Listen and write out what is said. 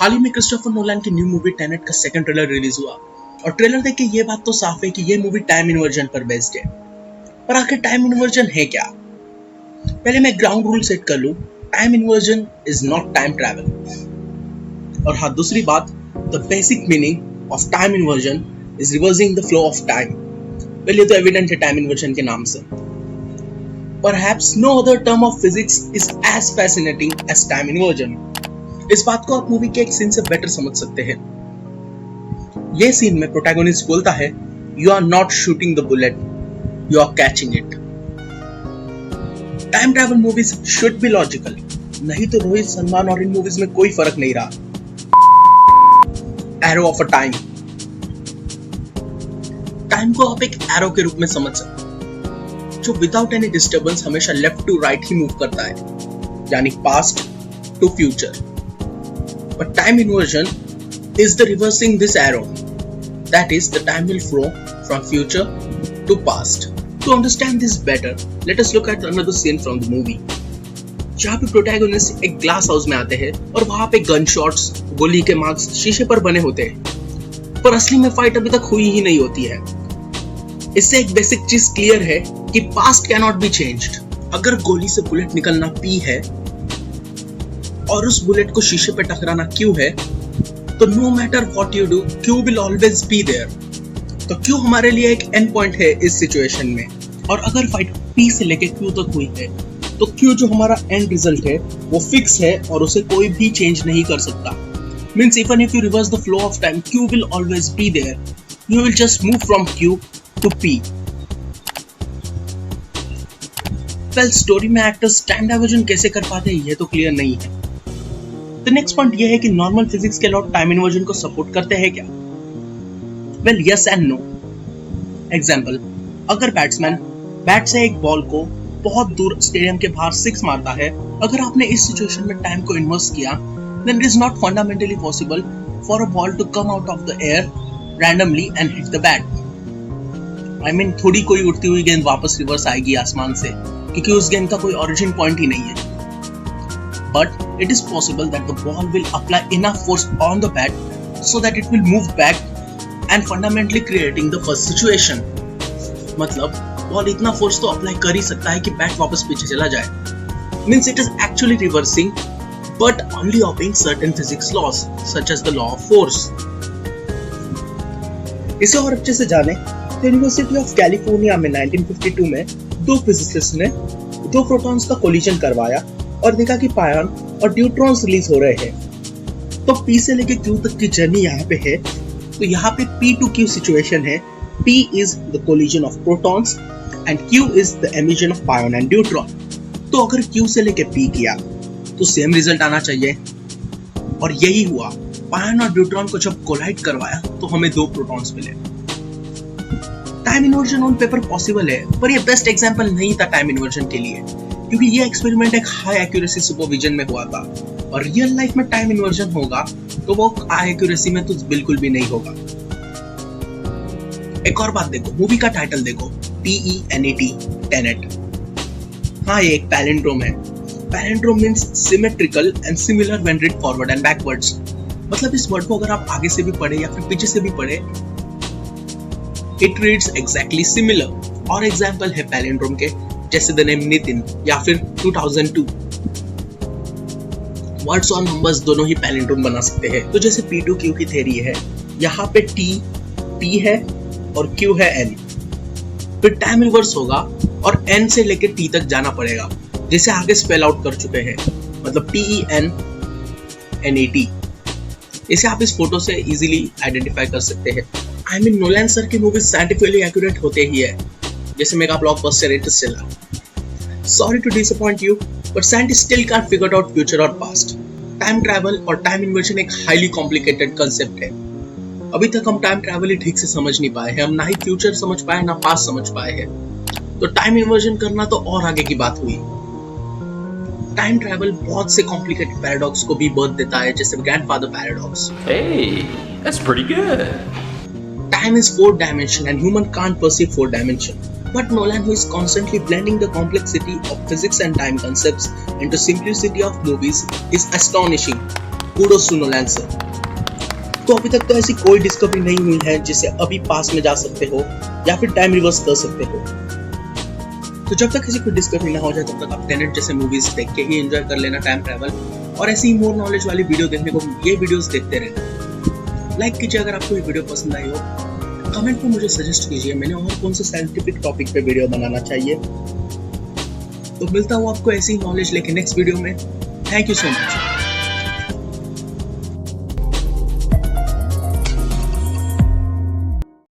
हाल ही में Christopher Nolan की new movie Tenet का सेकंड ट्रेलर रिलीज हुआ और ट्रेलर देख के ये बात तो साफ है कि ये मूवी टाइम इन्वर्जन पर बेस्ड है। पर आखिर टाइम इन्वर्जन है क्या? पहले मैं ग्राउंड रूल सेट कर लूं, time inversion is not time travel. और हाँ, दूसरी बात, the basic meaning of time inversion is reversing the flow of time. Well, ये तो एविडेंट है टाइम इन्वर्जन के नाम से। Perhaps no other term of physics is as fascinating as time inversion. इस बात को आप मूवी के एक सीन से बेटर समझ सकते हैं। ये सीन में प्रोटैगनिस्ट बोलता है, "You are not shooting the bullet, you are catching it." Time travel movies should be logical, नहीं तो रोहित सलमान और इन मूवीज में कोई फर्क नहीं रहा। Arrow of a time. Time को आप एक एरो के रूप में समझ सकते हैं जो विदाउट एनी डिस्टर्बेंस हमेशा लेफ्ट टू राइट ही मूव करता है, यानी past to future. But time inversion is the reversing this arrow. That is, the time will flow from future to past. To understand this better, let us look at another scene from the movie. जहाँ पे protagonist एक glass house में आते हैं और वहाँ पे gun shots, गोली के मार्क्स शीशे पर बने होते हैं, पर असली में फाइट अभी तक हुई ही नहीं होती है। इससे एक बेसिक चीज क्लियर है कि past can not be changed. अगर गोली से बुलेट निकलना पी है और उस बुलेट को शीशे पे टकराना क्यू है, तो no matter what you do, Q will always be there. तो क्यू हमारे लिए एक एंड पॉइंट है इस सिचुएशन में। और अगर फाइट पी से लेके क्यू तक हुई है, तो क्यू जो हमारा एंड रिजल्ट है वो फिक्स है और उसे कोई भी चेंज नहीं कर सकता। Means even if you reverse the flow of time, Q will always be there. You will just move from Q to P. Well, story में एक्टर्स टाइम डाइवर्जन कैसे कर पाते हैं ये तो क्लियर नहीं है। तो नेक्स्ट पॉइंट ये है कि नॉर्मल फिजिक्स के लॉ टाइम इन्वर्जन को सपोर्ट करते हैं क्या? Well, yes and no. Example, अगर बैट्समैन बैट से एक बॉल को बहुत दूर स्टेडियम के बाहर सिक्स मारता है, अगर आपने इस सिचुएशन में टाइम को इन्वर्स किया, then it is not fundamentally possible for a ball to come out of the air randomly and hit the bat. I mean, थोड़ी कोई उड़ती हुई गेंद वापस रिवर्स आएगी आसमान से, क्योंकि उस गेंद का कोई ओरिजिन पॉइंट ही नहीं है। But it is possible that the ball will apply enough force on the bat so that it will move back and fundamentally creating the first situation. मतलब बॉल इतना फोर्स तो अप्लाई कर ही सकता है कि bat वापस पीछे चला जाए। Means it is actually reversing, but only obeying certain physics laws, such as the law of force. इसे और अच्छे से जाने तो यूनिवर्सिटी ऑफ कैलिफोर्निया में 1952 में दो फिजिसिस्ट ने दो प्रोटॉन्स का कोलिजन करवाया और देखा कि पायन और न्यूट्रॉन्स रिलीज हो रहे हैं। तो P से लेके Q तक की जर्नी यहाँ पे है। तो यहाँ पे P to Q सिचुएशन है। P is the collision of protons and Q is the emission of pion and neutron. तो अगर Q से लेके P किया तो सेम रिजल्ट आना चाहिए, और यही हुआ। पायन और न्यूट्रॉन को जब कोलाइड करवाया तो हमें दो प्रोटॉन्स मिले। Time inversion on paper possible है, पर ये बेस्ट एग्जांपल नहीं था टाइम इन्वर्जन के लिए, क्योंकि ये एक्सपेरिमेंट एक हाई एक्यूरेसी सुपरविजन में हुआ था, और रियल लाइफ में टाइम इन्वर्जन होगा तो वो हाई एक्यूरेसी में तो बिल्कुल भी नहीं होगा। एक और बात देखो, मूवी का टाइटल देखो, TENET, टेनेट। हाँ, ये एक पैलिंड्रोम है। Palindrome means symmetrical and similar when read forward and backwards. मतलब इस वर्ड को अगर आप आगे से भी पढ़े या फिर पीछे से भी पढ़े, इट रीड्स एग्जैक्टली सिमिलर। और एग्जांपल है पैलिंड्रोम के, जैसे द नेम नितिन या फिर 2002। वर्ड्स और नंबर्स दोनों ही पैलिंड्रोम बना सकते हैं। तो जैसे P2Q की थ्योरी है, यहाँ पे T P है और Q है N। फिर टाइम रिवर्स होगा और N से लेके T तक जाना पड़ेगा, जैसे आगे स्पेल आउट कर चुके हैं, मतलब TENNET। इसे आप इस फोटो से इजीली आइडेंटिफाई कर सकते हैं। आई मीन, नोलन सर की मूवीज साइंटिफिकली एक्यूरेट होते ही है, जैसे mega blockbuster Interstellar. Sorry to disappoint you, but scientist still can't figure out future और पास्ट। टाइम ट्रैवल और टाइम इन्वर्जन एक हाईली कॉम्प्लिकेटेड कंसेप्ट है। अभी तक हम टाइम ट्रैवल ही ठीक से समझ नहीं पाए हैं। हम ना ही फ्यूचर समझ पाए ना पास्ट समझ पाए हैं। तो टाइम इन्वर्जन करना तो और आगे की बात हुई। टाइम ट्रैवल बहुत से कॉम्प्लिकेटेड पैराडॉक्स को भी बर्थ देता है, जैसे grandfather paradox. Hey, that's pretty good. Time is four dimension and human can't perceive four dimension. But Nolan, who is constantly blending the complexity of physics and time concepts into simplicity of movies, is astonishing. Kudos to Nolan sir. तो अभी तक तो ऐसी कोई discovery नहीं हुई है जिससे अभी पास में जा सकते हो या फिर टाइम रिवर्स कर सकते हो। तो जब तक ऐसी कोई डिस्कवरी ना हो जाए तब तक आप टेनेट जैसे मूवीज देख के ही एंजॉय कर लेना टाइम ट्रैवल, और ऐसी ही मोर नॉलेज वाली वीडियो देखने को ये वीडियोस देखते रहना। लाइक कीजिए अगर आपको ये वीडियो पसंद आई हो, कमेंट में मुझे सजेस्ट कीजिए मैंने और कौन से साइंटिफिक टॉपिक पे वीडियो बनाना चाहिए। तो मिलता हूँ आपको ऐसी नॉलेज लेके नेक्स्ट वीडियो में। Thank you so much.